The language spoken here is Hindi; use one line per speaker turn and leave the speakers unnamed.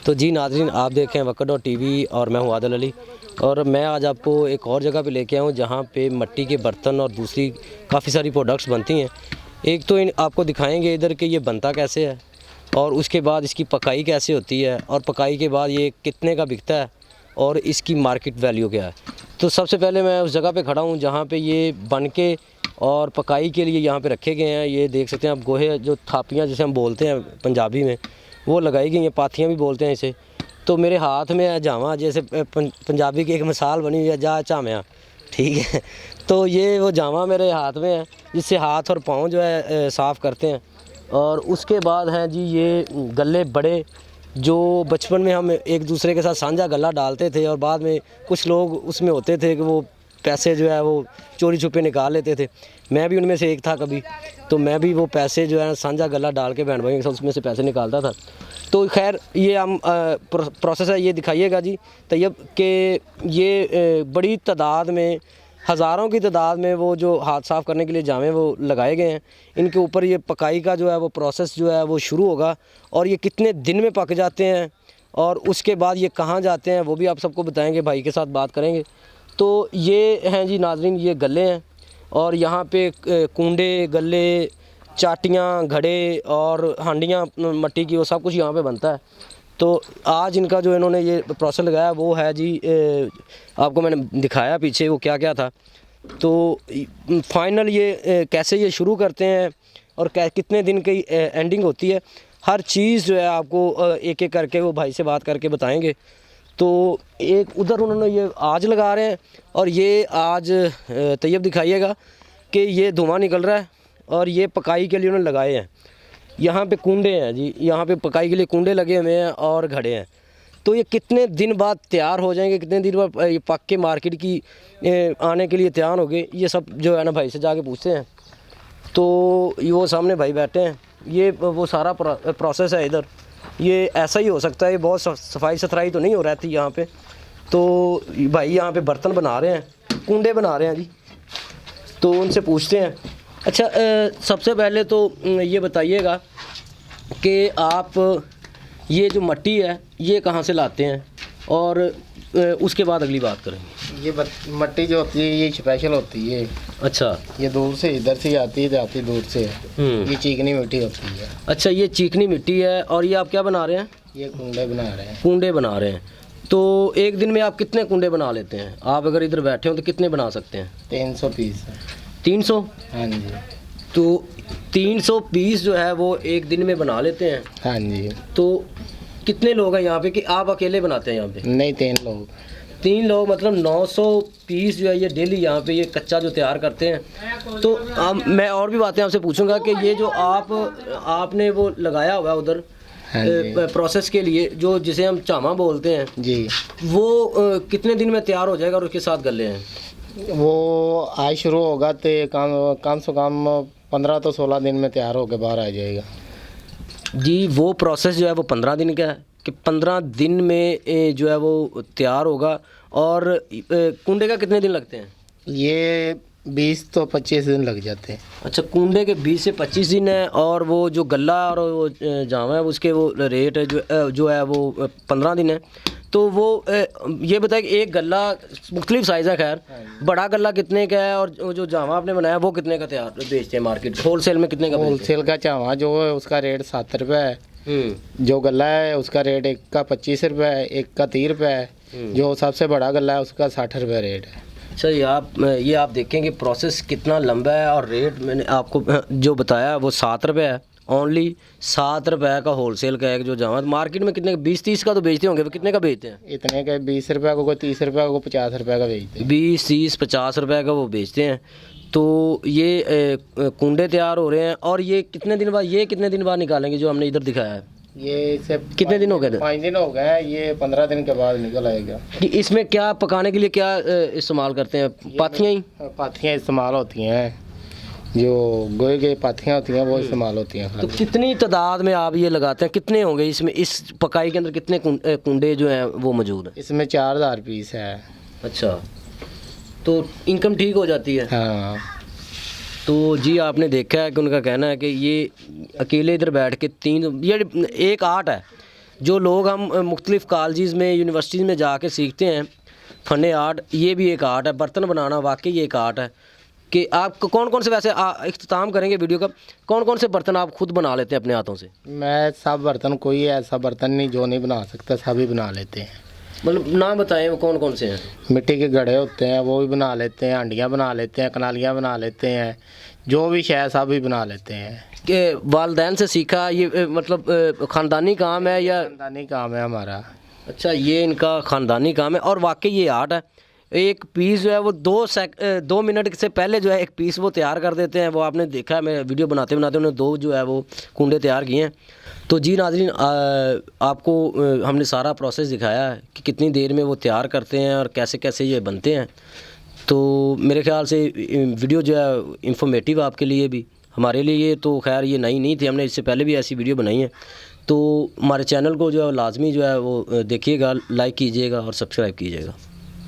तो जी नाज़रीन, आप देखें वक्त.टीवी और मैं हूं आदिल अली, और मैं आज आपको एक और जगह पे लेके आया हूं जहां पे मिट्टी के बर्तन और दूसरी काफ़ी सारी प्रोडक्ट्स बनती हैं। एक तो आपको दिखाएंगे इधर कि ये बनता कैसे है, और उसके बाद इसकी पकाई कैसे होती है, और पकाई के बाद ये कितने का बिकता है और इसकी मार्केट वैल्यू क्या है। तो सबसे पहले मैं उस जगह पे खड़ा हूँ जहाँ पे ये बन के और पकाई के लिए यहाँ पे रखे गए हैं। ये देख सकते हैं आप, गोहे जो थापियाँ जिसे हम बोलते हैं पंजाबी में, वो लगाई गई हैं, पाथियाँ भी बोलते हैं इसे। तो मेरे हाथ में है जामा, जैसे पंजाबी की एक मिसाल बनी हुई है, जा चाम्या, ठीक है। तो ये वो जामा मेरे हाथ में है जिससे हाथ और पाँव जो है साफ़ करते हैं। और उसके बाद हैं जी ये गल्ले बड़े, जो बचपन में हम एक दूसरे के साथ साझा गला डालते थे, और बाद में कुछ लोग उसमें होते थे कि वो पैसे जो है वो चोरी छुपे निकाल लेते थे। मैं भी उनमें से एक था कभी, तो मैं भी वो पैसे जो है साझा गला डाल के बहन भाइयों के साथ उसमें से पैसे निकालता था। तो खैर ये हम प्रोसेस है, ये दिखाइएगा जी तैयब कि ये बड़ी तादाद में, हज़ारों की तादाद में वो जो हाथ साफ़ करने के लिए जामे वो लगाए गए हैं। इनके ऊपर ये पकाई का जो है वो प्रोसेस जो है वो शुरू होगा, और ये कितने दिन में पक जाते हैं और उसके बाद ये कहाँ जाते हैं वो भी आप सबको बताएंगे, भाई के साथ बात करेंगे। तो ये हैं जी नाज़रीन, ये गले हैं, और यहाँ पे कूंडे, गले, चाटियाँ, घड़े और हांडियाँ मिट्टी की, वो सब कुछ यहाँ पे बनता है। तो आज इनका जो इन्होंने ये प्रोसेस लगाया वो है जी, आपको मैंने दिखाया पीछे वो क्या क्या था। तो फाइनल ये कैसे ये शुरू करते हैं और कितने दिन की एंडिंग होती है, हर चीज़ जो है आपको एक एक करके वो भाई से बात करके बताएंगे। तो एक उधर उन्होंने ये आज लगा रहे हैं, और ये आज तैयब दिखाइएगा कि ये धुआं निकल रहा है, और ये पकाई के लिए उन्होंने लगाए हैं। यहाँ पे कुंडे हैं जी, यहाँ पे पकाई के लिए कुंडे लगे हुए हैं और घड़े हैं। तो ये कितने दिन बाद तैयार हो जाएंगे, कितने दिन बाद ये पक के मार्केट की आने के लिए तैयार हो गए, ये सब जो है ना भाई से जाके पूछते हैं। तो वो सामने भाई बैठे हैं, ये वो सारा प्रोसेस है इधर। ये ऐसा ही हो सकता है, ये बहुत सफाई सुथराई तो नहीं हो रहती यहाँ पे। तो भाई यहाँ पे बर्तन बना रहे हैं, कुंडे बना रहे हैं जी, तो उनसे पूछते हैं। अच्छा, सबसे पहले तो ये बताइएगा कि आप ये जो मिट्टी है ये कहाँ से लाते हैं, और उसके बाद अगली बात करेंगे।
ये मिट्टी जो होती है ये स्पेशल होती है।
अच्छा,
ये दूर से, इधर से आती है, जाती दूर से। ये चीकनी मिट्टी होती है।
अच्छा, ये चीकनी मिट्टी है, और ये आप क्या बना रहे हैं?
ये कुंडे बना रहे हैं।
कुंडे बना रहे हैं। तो एक दिन में आप कितने कुंडे बना लेते हैं? आप अगर इधर बैठे हो तो कितने बना सकते हैं?
300 पीस।
300?
हाँ जी।
तो 300 पीस जो है वो एक दिन में बना लेते हैं।
हाँ जी।
तो कितने लोग हैं यहाँ पे, कि आप अकेले बनाते हैं यहाँ पे?
नहीं, 3 लोग।
3 लोग, मतलब 900 पीस जो है ये डेली यहाँ पे ये कच्चा जो तैयार करते हैं। तो मैं और भी बातें आपसे पूछूंगा कि ये जो आपने वो लगाया हुआ है उधर प्रोसेस के लिए, जो जिसे हम चामा बोलते हैं
जी,
वो कितने दिन में तैयार हो जाएगा, और उसके साथ गले हैं?
वो आज शुरू होगा तो कम से कम 15 तो 16 दिन में तैयार होकर बाहर आ जाएगा
जी। वो प्रोसेस जो है वो 15 दिन का है, कि 15 दिन में जो है वो तैयार होगा। और कुंडे का कितने दिन लगते हैं?
ये 20 तो 25 दिन लग जाते हैं।
अच्छा, कुंडे के 20 से 25 दिन है, और वो जो गला और वो जामा है उसके वो रेट जो है वो 15 दिन है। तो वो ये बताए कि एक गला मुख्तलिफ साइज़ है, खैर बड़ा गला कितने का है, और जो जामा आपने बनाया वो कितने का तैयार बेचते हैं मार्केट, होलसेल में कितने का?
होलसेल का चावा जो है उसका रेट 7 रुपये है। जो गला है उसका रेट एक का 25 रुपये है, एक का 30 रुपये है। जो सबसे बड़ा गला है उसका 60 रुपये रेट है।
अच्छा, ये आप देखेंगे प्रोसेस कितना लंबा है, और रेट मैंने आपको जो बताया वो 7 रुपये है। ओनली 7 रुपये का होलसेल का है जो जामा। मार्केट में कितने का? 20-30 का तो बेचते होंगे, कितने का बेचते हैं?
इतने का 20 रुपये का, कोई 30 रुपये का, कोई 50 रुपये का बेचते हैं।
20-30-50 रुपये का वो बेचते हैं। तो ये कुंडे तैयार हो रहे हैं, और ये कितने दिन बाद निकालेंगे जो हमने इधर दिखाया है?
ये से
कितने दिन हो गए?
5 दिन हो गए। ये 15 दिन के बाद निकल आएगा।
कि इसमें क्या पकाने के लिए क्या इस्तेमाल करते हैं? पाथियाँ ही?
पाथियाँ इस्तेमाल होती हैं, जो गोए के पाथियाँ होती हैं वो इस्तेमाल होती हैं।
तो कितनी तादाद में आप ये लगाते हैं? कितने होंगे इसमें, इस पकाई के अंदर कितने कुंडे जो हैं वो मौजूद हैं?
इसमें 4000 पीस है।
अच्छा, तो इनकम ठीक हो जाती है?
हाँ।
तो जी आपने देखा है कि उनका कहना है कि ये अकेले इधर बैठ के ये एक आर्ट है जो लोग हम मुख्तलिफ़ कॉलेजेस में यूनिवर्सिटीज़ में जाके सीखते हैं फ़न आर्ट, ये भी एक आर्ट है। बर्तन बनाना वाकई एक आर्ट है कि आप कौन कौन से वैसे इख्तिताम करेंगे वीडियो का, कौन कौन से बर्तन आप खुद बना लेते हैं अपने हाथों से?
मैं सब बर्तन, कोई ऐसा बर्तन नहीं जो नहीं बना सकता, सभी बना लेते हैं।
मतलब नाम बताएं वो कौन कौन से हैं?
मिट्टी के घड़े होते हैं वो भी बना लेते हैं, हांडियाँ बना लेते हैं, कनालियाँ बना लेते हैं, जो भी शय सब भी बना लेते हैं।
कि वालदैन से सीखा ये मतलब ख़ानदानी काम है या?
खानदानी काम है हमारा।
अच्छा, ये इनका ख़ानदानी काम है और वाकई ये आर्ट है। एक पीस जो है वो 2 मिनट से पहले जो है एक पीस वो तैयार कर देते हैं। वो आपने देखा है, मैं वीडियो बनाते बनाते उन्होंने 2 जो है वो कुंडे तैयार किए हैं। तो जी नाज़रीन, आपको हमने सारा प्रोसेस दिखाया है कि कितनी देर में वो तैयार करते हैं और कैसे कैसे ये बनते हैं। तो मेरे ख्याल से वीडियो जो है इंफॉर्मेटिव आपके लिए भी, हमारे लिए तो खैर ये नई नहीं थी, हमने इससे पहले भी ऐसी वीडियो बनाई है। तो हमारे चैनल को जो है लाजमी जो है वो देखिएगा, लाइक कीजिएगा और सब्सक्राइब कीजिएगा।